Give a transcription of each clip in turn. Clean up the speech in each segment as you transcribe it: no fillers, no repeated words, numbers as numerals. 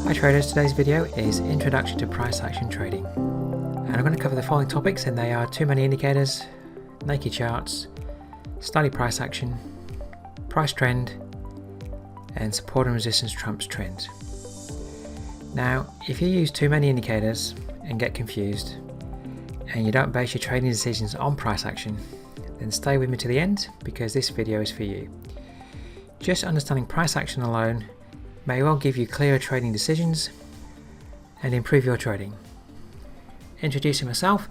Hi traders, today's video is Introduction to Price Action Trading, and I'm going to cover the following topics, and they are too many indicators, naked charts, study price action, price trend, and support and resistance trumps trend. Now, if you use too many indicators and get confused, and you don't base your trading decisions on price action, then stay with me to the end because this video is for you. Just understanding price action alone may well give you clearer trading decisions and improve your trading. Introducing myself,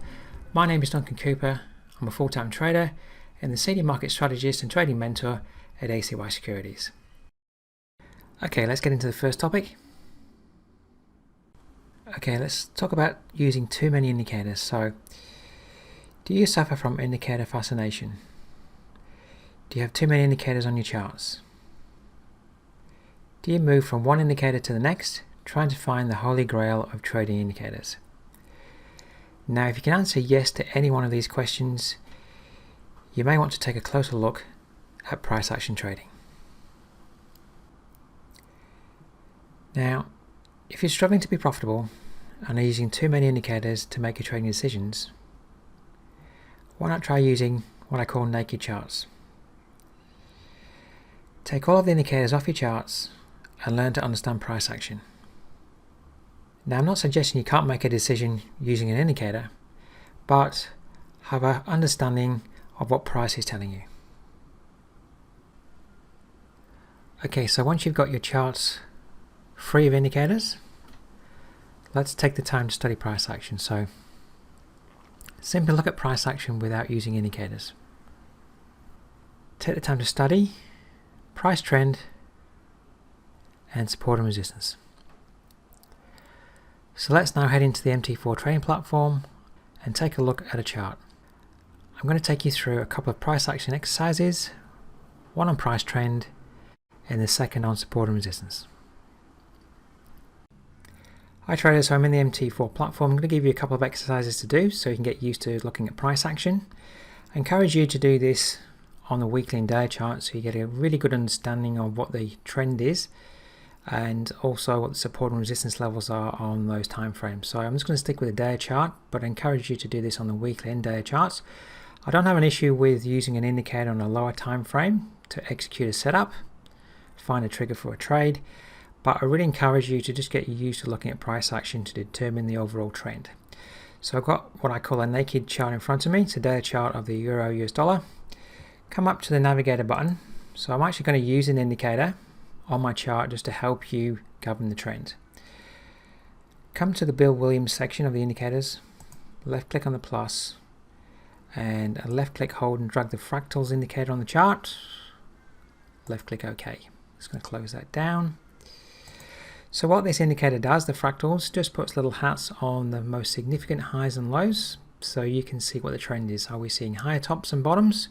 my name is Duncan Cooper. I'm a full-time trader and the senior market strategist and trading mentor at ACY Securities. Okay, let's get into the first topic. Okay, let's talk about using too many indicators. So, do you suffer from indicator fascination? Do you have too many indicators on your charts? Do you move from one indicator to the next, trying to find the holy grail of trading indicators? Now, if you can answer yes to any one of these questions, you may want to take a closer look at price action trading. Now, if you're struggling to be profitable and are using too many indicators to make your trading decisions, why not try using what I call naked charts? Take all of the indicators off your charts and learn to understand price action. Now, I'm not suggesting you can't make a decision using an indicator, but have an understanding of what price is telling you. Okay, so once you've got your charts free of indicators, let's take the time to study price action. So, simply look at price action without using indicators. Take the time to study price trend and support and resistance. So let's now head into the MT4 trading platform and take a look at a chart. I'm going to take you through a couple of price action exercises, one on price trend and the second on support and resistance. Hi traders, so I'm in the MT4 platform. I'm going to give you a couple of exercises to do so you can get used to looking at price action. I encourage you to do this on the weekly and day chart so you get a really good understanding of what the trend is and also what the support and resistance levels are on those time frames. So I'm just going to stick with the day chart, but I encourage you to do this on the weekly and day charts. I don't have an issue with using an indicator on a lower time frame to execute a setup, find a trigger for a trade, but I really encourage you to just get used to looking at price action to determine the overall trend. So I've got what I call a naked chart in front of me. It's a day chart of the Euro US dollar. Come up to the navigator button. So I'm actually going to use an indicator on my chart just to help you govern the trend. Come to the Bill Williams section of the indicators, left click on the plus, and a left click hold and drag the fractals indicator on the chart, left click OK. Just going to close that down. So what this indicator does, the fractals, just puts little hats on the most significant highs and lows so you can see what the trend is. Are we seeing higher tops and bottoms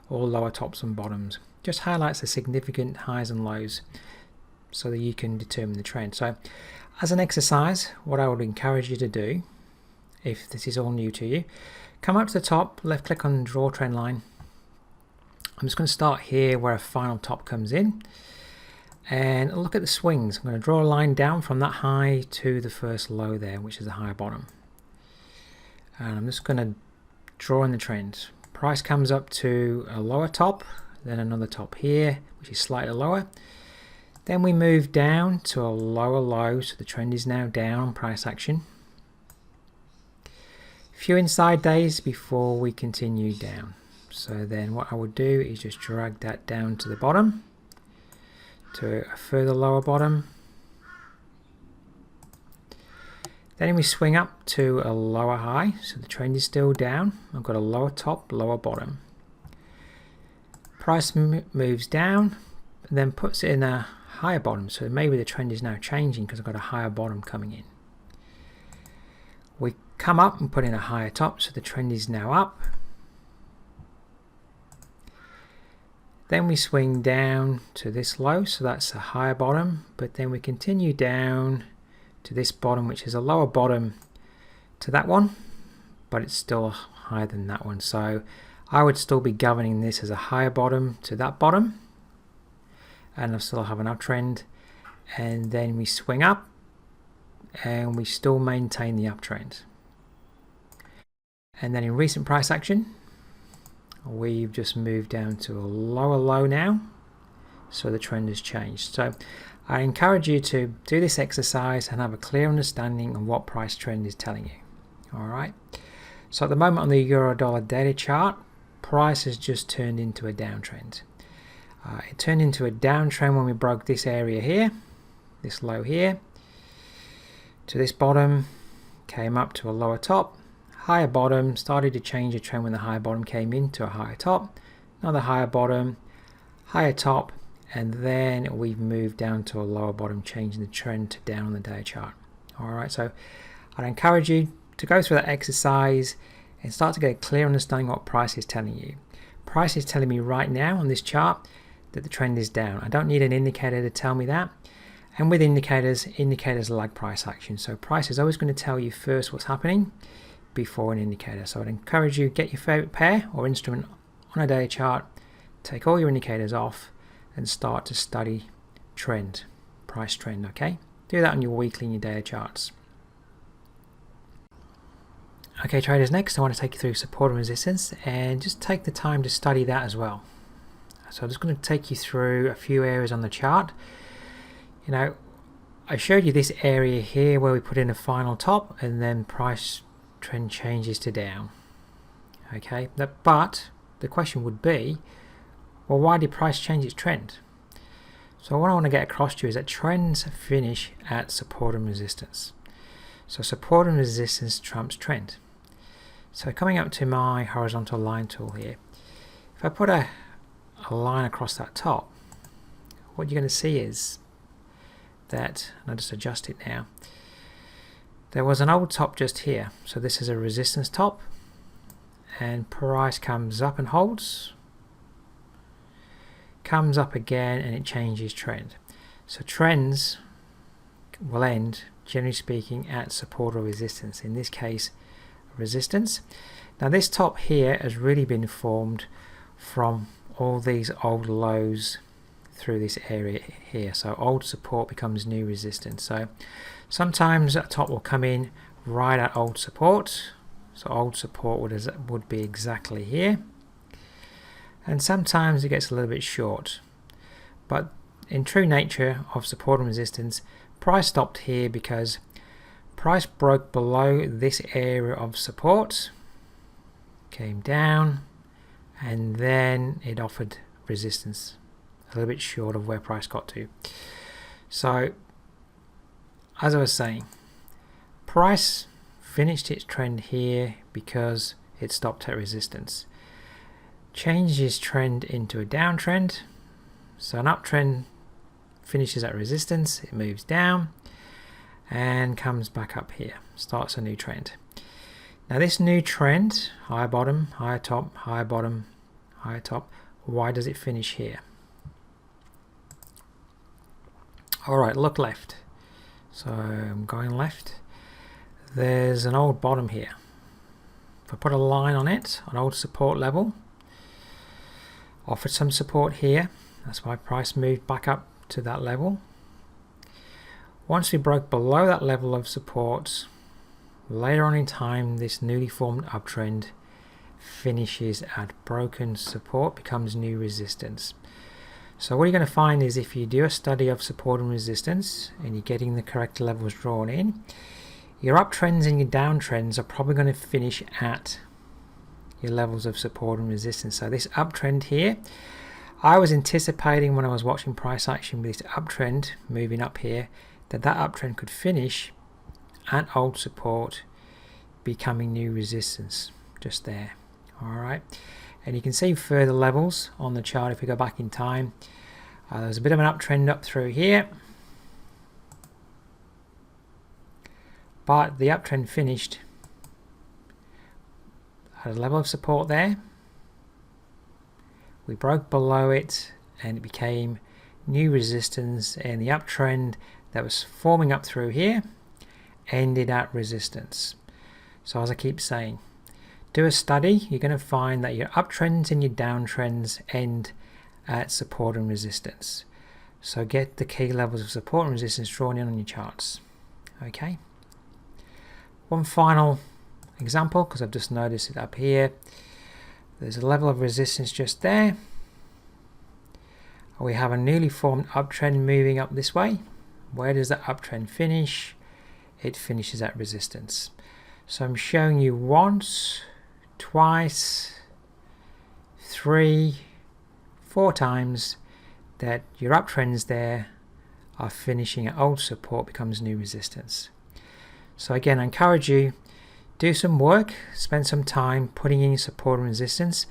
or lower tops and bottoms? Just highlights the significant highs and lows so that you can determine the trend. So as an exercise, what I would encourage you to do, if this is all new to you, come up to the top, left click on draw trend line. I'm just going to start here where a final top comes in and look at the swings. I'm going to draw a line down from that high to the first low there, which is the higher bottom. And I'm just going to draw in the trend. Price comes up to a lower top, then another top here, which is slightly lower. Then we move down to a lower low, so the trend is now down on price action. A few inside days before we continue down. So then what I would do is just drag that down to the bottom, to a further lower bottom. Then we swing up to a lower high, so the trend is still down. I've got a lower top, lower bottom. Price moves down, and then puts it in a higher bottom, so maybe the trend is now changing because I've got a higher bottom coming in. We come up and put in a higher top, so the trend is now up. Then we swing down to this low, so that's a higher bottom, but then we continue down to this bottom, which is a lower bottom to that one, but it's still higher than that one. So I would still be governing this as a higher bottom to that bottom, and I still have an uptrend, and then we swing up and we still maintain the uptrend. And then in recent price action, we've just moved down to a lower low now, so the trend has changed. So I encourage you to do this exercise and have a clear understanding of what price trend is telling you. Alright, so at the moment on the euro dollar data chart, price has just turned into a downtrend. It turned into a downtrend when we broke this area here, this low here, to this bottom, came up to a lower top, higher bottom, started to change the trend when the higher bottom came into a higher top, another higher bottom, higher top, and then we've moved down to a lower bottom, changing the trend to down on the day chart. Alright, so I'd encourage you to go through that exercise and start to get a clear understanding what price is telling you. Price is telling me right now on this chart that the trend is down. I don't need an indicator to tell me that. And with indicators lag price action. So price is always going to tell you first what's happening before an indicator. So I'd encourage you to get your favorite pair or instrument on a daily chart, take all your indicators off, and start to study trend, price trend. Okay, do that on your weekly and your daily charts. Okay traders, next I want to take you through support and resistance, and just take the time to study that as well. So I'm just going to take you through a few areas on the chart. You know, I showed you this area here where we put in a final top and then price trend changes to down. Okay, but the question would be, well, why did price change its trend? So what I want to get across to you is that trends finish at support and resistance. So support and resistance trumps trend. So coming up to my horizontal line tool here, if I put a line across that top, what you're going to see is that, and I'll just adjust it now, there was an old top just here. So this is a resistance top, and price comes up and holds, comes up again, and it changes trend. So trends will end, generally speaking, at support or resistance. In this case, resistance. Now this top here has really been formed from all these old lows through this area here. So old support becomes new resistance. So sometimes a top will come in right at old support. So old support would be exactly here. And sometimes it gets a little bit short. But in true nature of support and resistance, price stopped here because price broke below this area of support, came down, and then it offered resistance a little bit short of where price got to. So as I was saying, price finished its trend here because it stopped at resistance. Changes trend into a downtrend. So an uptrend finishes at resistance, it moves down and comes back up here, starts a new trend. Now this new trend, higher bottom, higher top, higher bottom, higher top, why does it finish here? Alright, look left. So I'm going left. There's an old bottom here. If I put a line on it, an old support level, offered some support here, that's why price moved back up to that level. Once we broke below that level of support, later on in time this newly formed uptrend finishes at broken support, becomes new resistance. So what you're going to find is if you do a study of support and resistance and you're getting the correct levels drawn in, your uptrends and your downtrends are probably going to finish at your levels of support and resistance. So this uptrend here, I was anticipating when I was watching price action with this uptrend moving up here, that uptrend could finish at old support, becoming new resistance just there. Alright, and you can see further levels on the chart if we go back in time. There's a bit of an uptrend up through here, but the uptrend finished at a level of support there. We broke below it and it became new resistance, and the uptrend that was forming up through here ended at resistance. So as I keep saying, do a study, you're going to find that your uptrends and your downtrends end at support and resistance. So get the key levels of support and resistance drawn in on your charts. Okay. One final example, because I've just noticed it up here. There's a level of resistance just there. We have a newly formed uptrend moving up this way. Where does that uptrend finish? It finishes at resistance. So I'm showing you once, twice, 3, 4 times that your uptrends there are finishing at old support, becomes new resistance. So again, I encourage you, do some work, spend some time putting in your support and resistance,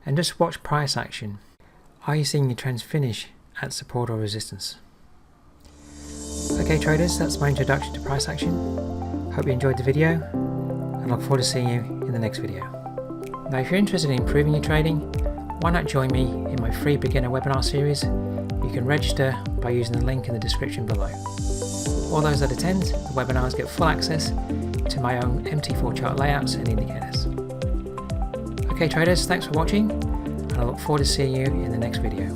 and just watch price action. Are you seeing your trends finish at support or resistance? Okay traders, that's my introduction to price action. Hope you enjoyed the video, and look forward to seeing you in the next video. Now if you're interested in improving your trading, why not join me in my free beginner webinar series? You can register by using the link in the description below. All those that attend the webinars get full access to my own MT4 chart layouts and indicators. Okay traders, thanks for watching, and I look forward to seeing you in the next video.